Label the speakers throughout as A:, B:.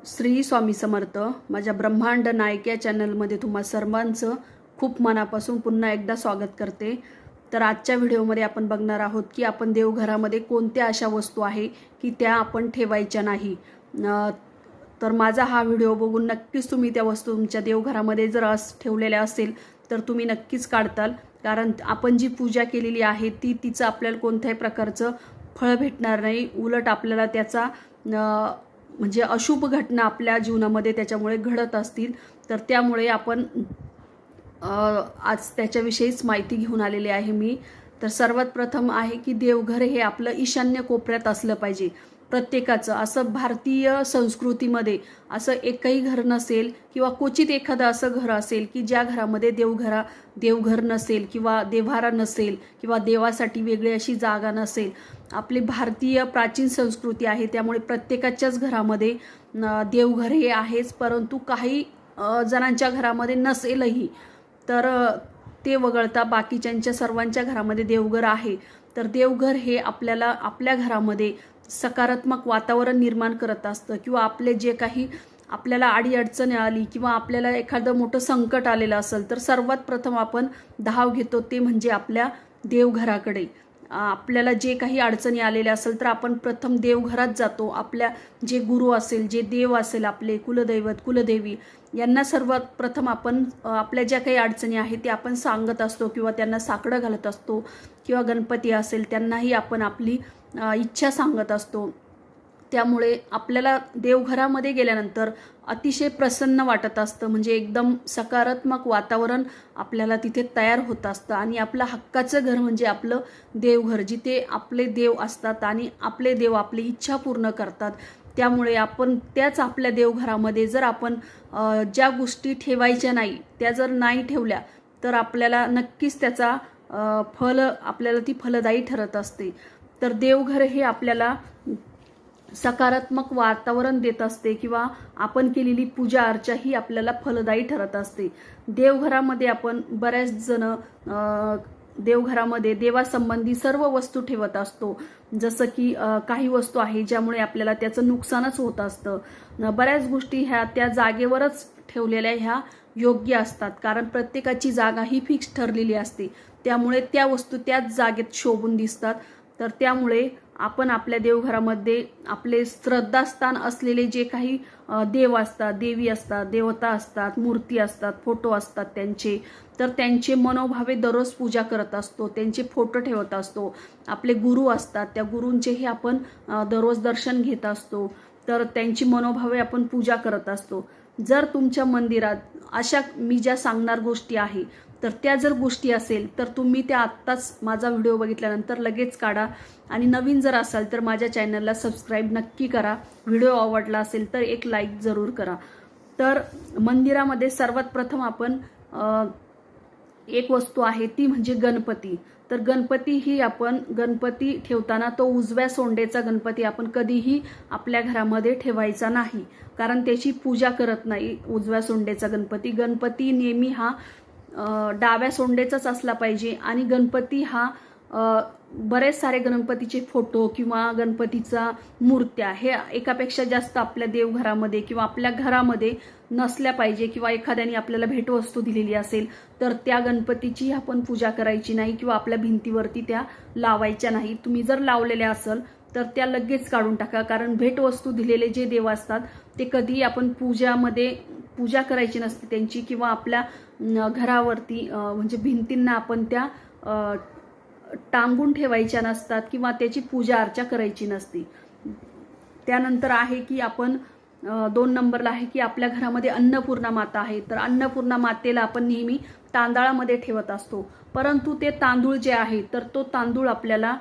A: श्री स्वामी समर्थ. माझ्या ब्रह्मांड नायक या चॅनलमध्ये तुम्हा सर्वांचं खूप मनापासून पुन्हा एकदा स्वागत करते. तर आजच्या व्हिडिओमध्ये आपण बघणार आहोत की आपण देवघरामध्ये कोणत्या अशा वस्तू आहे की त्या आपण ठेवायच्या नाही. तर माझा हा व्हिडिओ बघून नक्कीच तुम्ही त्या वस्तू तुमच्या देवघरामध्ये जर ठेवलेल्या असेल तर तुम्ही नक्कीच काढताल. कारण आपण जी पूजा केलेली आहे तिचं आपल्याला कोणत्याही प्रकारचं फळ भेटणार नाही. उलट आपल्याला त्याचा म्हणजे अशुभ घटना आपल्या जीवनामध्ये त्याच्यामुळे घडत असतील. तर त्यामुळे आपण आज त्याच्याविषयीच माहिती घेऊन आलेली आहे मी. तर सर्वात प्रथम आहे की देवघर हे आपलं ईशान्य कोपऱ्यात असलं पाहिजे प्रत्येकाचं. असं भारतीय संस्कृतीमध्ये असं एकही घर नसेल किंवा क्वचित एखादं असं घर असेल की ज्या घरामध्ये देवघर नसेल किंवा देव्हारा नसेल किंवा देवासाठी वेगळी अशी जागा नसेल. आपली भारतीय प्राचीन संस्कृती आहे त्यामुळे प्रत्येकाच्याच घरामध्ये देवघर हे आहेच. परंतु काही जणांच्या घरामध्ये नसेलही तर ते वगळता बाकीच्यांच्या सर्वांच्या घरामध्ये देवघर आहे. तर देवघर हे आपल्याला आपल्या घरामध्ये सकारात्मक वातावरण निर्माण करत असतं किंवा आपले जे काही आपल्याला अडीअडचण आली किंवा आपल्याला एखादं मोठं संकट आलेलं असेल तर सर्वात प्रथम आपण धाव घेतो ते म्हणजे आपल्या देवघराकडे. आपल्याला जे काही अडचणी आलेल्या असेल तर आपण प्रथम देवघरात जातो. आपल्या जे गुरु असेल, जे देव असेल, आपले कुलदैवत कुलदेवी यांना सर्वात प्रथम आपण आपल्या ज्या काही अडचणी आहेत ते आपण सांगत असतो किंवा त्यांना साकडं घालत असतो. किंवा गणपती असेल त्यांनाही आपण आपली इच्छा सांगत असतो. त्यामुळे आपल्याला देवघरामध्ये गेल्यानंतर अतिशय प्रसन्न वाटत असतं. म्हणजे एकदम सकारात्मक वातावरण आपल्याला तिथे तयार होत असतं. आणि आपलं हक्काचं घर म्हणजे आपलं देवघर, जिथे आपले देव असतात आणि आपले देव आपली इच्छा पूर्ण करतात. त्यामुळे आपण त्याच आपल्या देवघरामध्ये जर आपण ज्या गोष्टी ठेवायच्या नाही त्या जर नाही ठेवल्या तर आपल्याला नक्कीच त्याचा आपल्याला ती फलदायी ठरत असते. तर देवघर हे आपल्याला सकारात्मक वातावरण देत असते किंवा आपण केलेली पूजा अर्चा ही आपल्याला फलदायी ठरत असते. देवघरामध्ये आपण बऱ्याच जण देवघरामध्ये देवासंबंधी सर्व वस्तू ठेवत असतो. जसं की काही वस्तू आहे ज्यामुळे आपल्याला त्याचं नुकसानच होत असतं. बऱ्याच गोष्टी ह्या त्या जागेवरच ठेवलेल्या ह्या योग्य असतात. कारण प्रत्येकाची जागा ही फिक्स ठरलेली असते. त्यामुळे त्या वस्तू त्याच जागेत शोभून दिसतात. तर त्यामुळे आपण आपल्या देवघरामध्ये आपले श्रद्धास्थान असलेले जे काही देव असतात, देवी असतात, देवता असतात, मूर्ती असतात, फोटो असतात त्यांचे, तर त्यांचे मनोभावे दररोज पूजा करत असतो. त्यांचे फोटो ठेवत असतो. आपले गुरु असतात त्या गुरूंचेही आपण दररोज दर्शन घेत असतो. तर त्यांची मनोभावे आपण पूजा करत असतो. जर तुमच्या मंदिरात अशा मी ज्या सांगणार गोष्टी आहे तर त्या जर गोष्टी असेल तर तुम्ही त्या आत्ताच माझा व्हिडिओ बघितल्यानंतर लगेच काढा. आणि नवीन जर असाल तर माझ्या चॅनलला सबस्क्राईब नक्की करा. व्हिडिओ आवडला असेल तर एक लाईक जरूर करा. तर मंदिरामध्ये सर्वात प्रथम आपण एक वस्तू आहे ती म्हणजे गणपती. तर गणपती ही आपण गणपती ठेवताना तो उजव्या सोंडेचा गणपती आपण कधीही आपल्या घरामध्ये ठेवायचा नाही. कारण त्याची पूजा करत नाही उजव्या सोंडेचा गणपती. गणपती नेहमी हा डाव्या सोंडेचाच असला पाहिजे. आणि गणपती हा बरेच सारे गणपतीचे फोटो किंवा गणपतीचा मूर्त्या हे एकापेक्षा जास्त आपल्या देवघरामध्ये किंवा आपल्या घरामध्ये नसल्या पाहिजे. किंवा एखाद्याने आपल्याला भेटवस्तू दिलेली असेल तर त्या गणपतीची आपण पूजा करायची नाही किंवा आपल्या भिंतीवरती त्या लावायच्या नाही. तुम्ही जर लावलेल्या असेल तर त्या लगेच काढून टाका. कारण भेटवस्तू दिलेले जे देव असतात ते कधी आपण पूजा करायची नसते त्यांची. किंवा आपल्या घरावरती म्हणजे भिंतींना आपण त्या टांगून ठेवायच्या नसतात किंवा त्याची पूजा अर्चा करायची नसते. त्यानंतर आहे की आपण 2 नंबरला आहे की आपल्या घरामध्ये अन्नपूर्णा माता आहे. तर अन्नपूर्णा मातेला आपण नेहमी तांदळामध्ये ठेवत असतो. परंतु ते तांदूळ जे आहे तर तो तांदूळ आपल्याला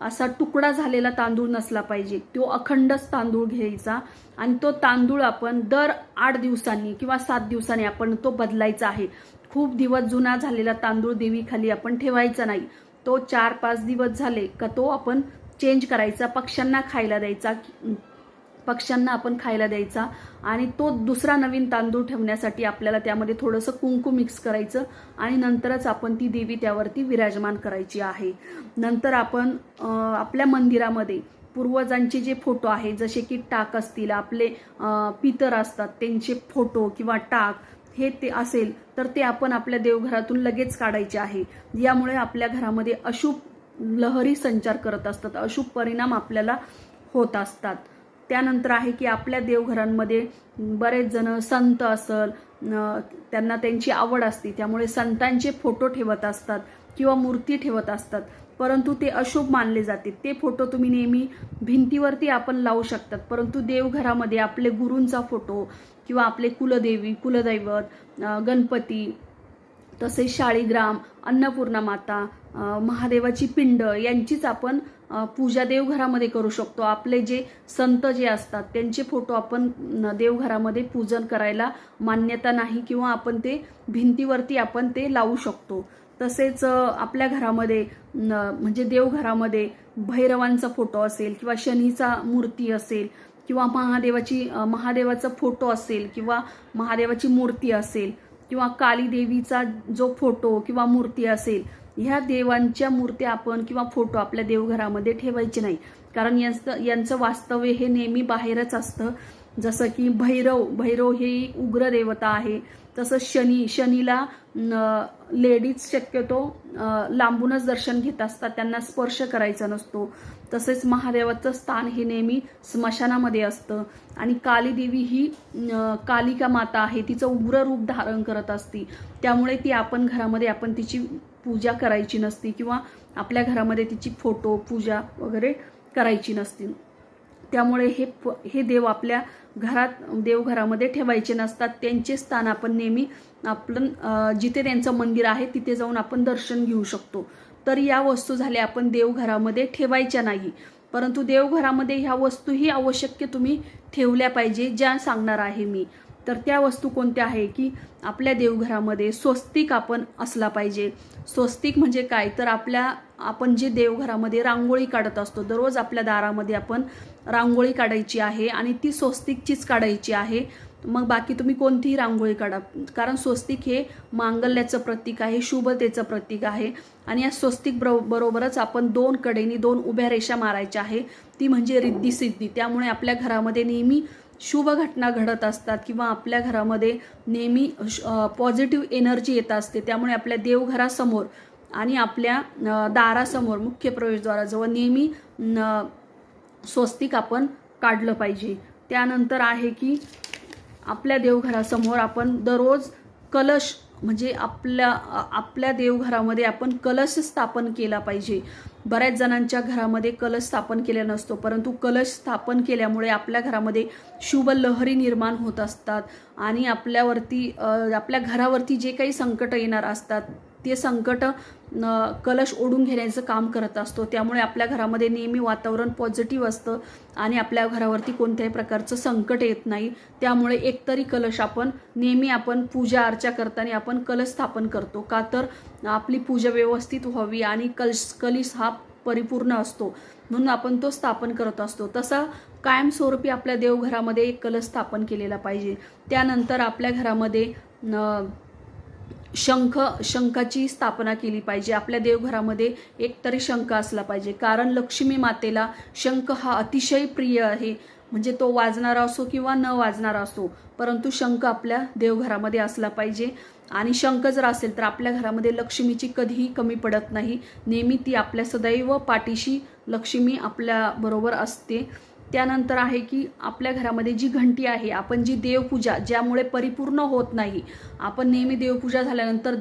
A: असा तुकडा झालेला तांदूळ नसला पाहिजे. तो अखंडच तांदूळ घ्यायचा आणि तो तांदूळ आपण दर 8 दिवसांनी किंवा 7 दिवसांनी आपण तो बदलायचा आहे. खूप दिवस जुना झालेला तांदूळ देवीखाली आपण ठेवायचा नाही. तो 4-5 दिवस झाले का तो आपण चेंज करायचा, पक्ष्यांना खायला द्यायचा. आणि तो दुसरा नवीन तांदूळ ठेवण्यासाठी आपल्याला त्यामध्ये थोडंसं कुंकू मिक्स करायचं आणि नंतरच आपण ती देवी त्यावरती विराजमान करायची आहे. नंतर आपण आपल्या मंदिरामध्ये पूर्वजांचे जे फोटो आहे, जसे की टाक असतील, आपले पितर असतात त्यांचे फोटो किंवा टाक हे ते असेल तर ते आपण आपल्या देवघरातून लगेच काढायचे आहे. यामुळे आपल्या घरामध्ये अशुभ लहरी संचार करत असतात, अशुभ परिणाम आपल्याला होत असतात. त्यानंतर आहे की आपल्या देवघरांमध्ये बरेच जण संत असल, त्यांना त्यांची आवड असते, त्यामुळे संतांचे फोटो ठेवत असतात किंवा मूर्ती ठेवत असतात, परंतु ते अशुभ मानले जाते. ते फोटो तुम्ही नेहमी भिंतीवरती आपण लावू शकतात, परंतु देवघरामध्ये आपले गुरूंचा फोटो किंवा आपले कुलदेवी, कुलदैवत, गणपती, तसेच शाळीग्राम, अन्नपूर्णा माता, महादेवाची पिंड यांचीच आपण पूजा देवघरामध्ये करू शकतो. आपले जे संत जे असतात त्यांचे फोटो आपण देवघरामध्ये पूजन करायला मान्यता नाही किंवा आपण ते भिंतीवरती आपण ते लावू शकतो. तसेच आपल्या घरामध्ये म्हणजे देवघरामध्ये भैरवांचा फोटो असेल किंवा शनीचा मूर्ती असेल किंवा महादेवाचा फोटो असेल किंवा महादेवाची मूर्ती असेल किंवा काली देवीचा जो फोटो किंवा मूर्ती असेल, ह्या देवांच्या मूर्त्या आपण किंवा फोटो आपल्या देवघरामध्ये ठेवायचे नाही, कारण यांचं वास्तव्य हे नेहमी बाहेरच असतं. जसं की भैरव हे उग्र देवता आहे, तसंच शनीला लेडीज शक्यतो लांबूनच दर्शन घेत असतात, त्यांना स्पर्श करायचा नसतो. तसेच महादेवाचं स्थान हे नेहमी स्मशानामध्ये असतं. आणि काली देवी ही कालिका माता आहे, तिचं उग्र रूप धारण करत असते, त्यामुळे ती आपण घरामध्ये आपण तिची पूजा करायची नसती किंवा आपल्या घरामध्ये तिची फोटो पूजा वगैरे करायची नसती. त्यामुळे हे देव आपल्या देवघरामध्ये ठेवायचे नसतात. त्यांचे स्थान आपण नेहमी आपण जिथे त्यांचं मंदिर आहे तिथे जाऊन आपण दर्शन घेऊ शकतो. तर या वस्तू झाल्या आपण देवघरामध्ये ठेवायच्या नाही, परंतु देवघरामध्ये ह्या वस्तूही आवश्यक तुम्ही ठेवल्या पाहिजे ज्या सांगणार आहे मी. तर त्या वस्तू कोणत्या आहे की आपल्या देवघरामध्ये स्वस्तिक आपण असला पाहिजे. स्वस्तिक म्हणजे काय तर आपण जे देवघरामध्ये रांगोळी काढत असतो, दररोज आपल्या दारामध्ये आपण रांगोळी काढायची आहे आणि ती स्वस्तिकचीच काढायची आहे. मग बाकी तुम्ही कोणतीही रांगोळी काढा, कारण स्वस्तिक हे मांगल्याचं प्रतीक आहे, शुभतेचं प्रतीक आहे. आणि या स्वस्तिक बरोबरच आपण 2 कडेनी 2 उभ्या रेषा मारायच्या आहे, ती म्हणजे रिद्धी सिद्धी. त्यामुळे आपल्या घरामध्ये नेहमी शुभ घटना घडत असतात किंवा आपल्या घरामध्ये नेहमी पॉझिटिव्ह एनर्जी येत असते. त्यामुळे आपल्या देवघरासमोर आणि आपल्या दारासमोर मुख्य प्रवेशद्वाराजवळ नेहमी स्वस्तिक आपण काढलं पाहिजे. त्यानंतर आहे की आपल्या देवघरासमोर आपण दररोज कलश म्हणजे आपल्या देवघरामध्ये आपण कलश स्थापन केला पाहिजे. बऱ्याच जणांच्या घरामध्ये कलश स्थापन केला नसतो, परंतु कलश स्थापन केल्यामुळे आपल्या घरामध्ये शुभ लहरी निर्माण होत असतात आणि आपल्या घरावरती जे काही संकट येणार असतात ते संकट कलश ओढून घेण्याचं काम करत असतो. त्यामुळे आपल्या घरामध्ये नेहमी वातावरण पॉझिटिव्ह असतं आणि आपल्या घरावरती कोणत्याही प्रकारचं संकट येत नाही. त्यामुळे एकतरी कलश आपण नेहमी आपण पूजा अर्चा करताना आपण कलश स्थापन करतो, का तर आपली पूजा व्यवस्थित व्हावी आणि कलश हा परिपूर्ण असतो म्हणून आपण तो स्थापन करत असतो. तसा कायमस्वरूपी आपल्या देवघरामध्ये एक कलश स्थापन केलेला पाहिजे. त्यानंतर आपल्या घरामध्ये शंखाची स्थापना केली पाहिजे. आपल्या देवघरामध्ये एक तरी शंख असला पाहिजे, कारण लक्ष्मी मातेला शंख हा अतिशय प्रिय आहे. म्हणजे तो वाजणारा असो किंवा न वाजणारा असो, परंतु शंख आपल्या देवघरामध्ये असला पाहिजे. आणि शंख जर असेल तर आपल्या घरामध्ये लक्ष्मीची कधीही कमी पडत नाही, नेहमी ती आपल्या सदैव पाठीशी लक्ष्मी आपल्या बरोबर असते. त्यानंतर आहे की आपल्या घरामध्ये जी घंटी आहे, आपण जी देवपूजा ज्यामुळे परिपूर्ण होत नाही, आपण नेहमी देवपूजा झाल्यानंतर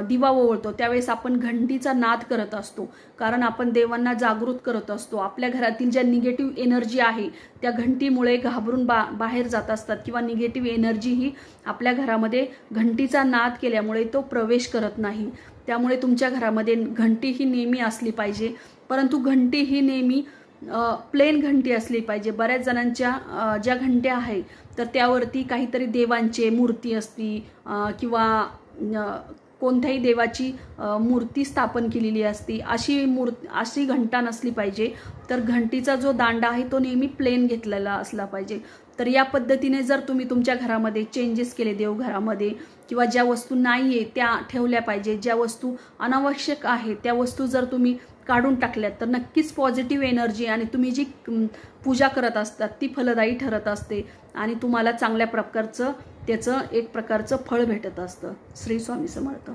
A: दिवा ओवाळतो त्यावेळेस आपण घंटीचा नाद करत असतो, कारण आपण देवांना जागृत करत असतो. आपल्या घरातील ज्या निगेटिव्ह एनर्जी आहे त्या घंटीमुळे घाबरून बाहेर जात असतात किंवा निगेटिव्ह एनर्जी ही आपल्या घरामध्ये घंटीचा नाद केल्यामुळे तो प्रवेश करत नाही. त्यामुळे तुमच्या घरामध्ये घंटी ही नेहमी असली पाहिजे, परंतु घंटी ही नेहमी प्लेन घंटी असली पाहिजे. बऱ्याच जणांच्या ज्या घंट्या आहेत तर त्यावरती काहीतरी देवांची मूर्ती असती किंवा कोणत्याही देवाची मूर्ती स्थापन केलेली असती, अशी घंटा नसली पाहिजे. तर घंटीचा जो दांडा आहे तो नेहमी प्लेन घेतलेला असला पाहिजे. तर या पद्धतीने जर तुम्ही तुमच्या घरामध्ये चेंजेस केले देवघरामध्ये, किंवा ज्या वस्तू नाही आहे त्या ठेवल्या पाहिजे, ज्या वस्तू अनावश्यक आहे त्या वस्तू जर तुम्ही काढून टाकल्यात तर नक्कीच पॉझिटिव्ह एनर्जी आणि तुम्ही जी पूजा करत असतात ती फलदायी ठरत असते आणि तुम्हाला चांगल्या प्रकारचं त्याचं एक प्रकारचं फळ भेटत असतं. श्री स्वामी समर्थ.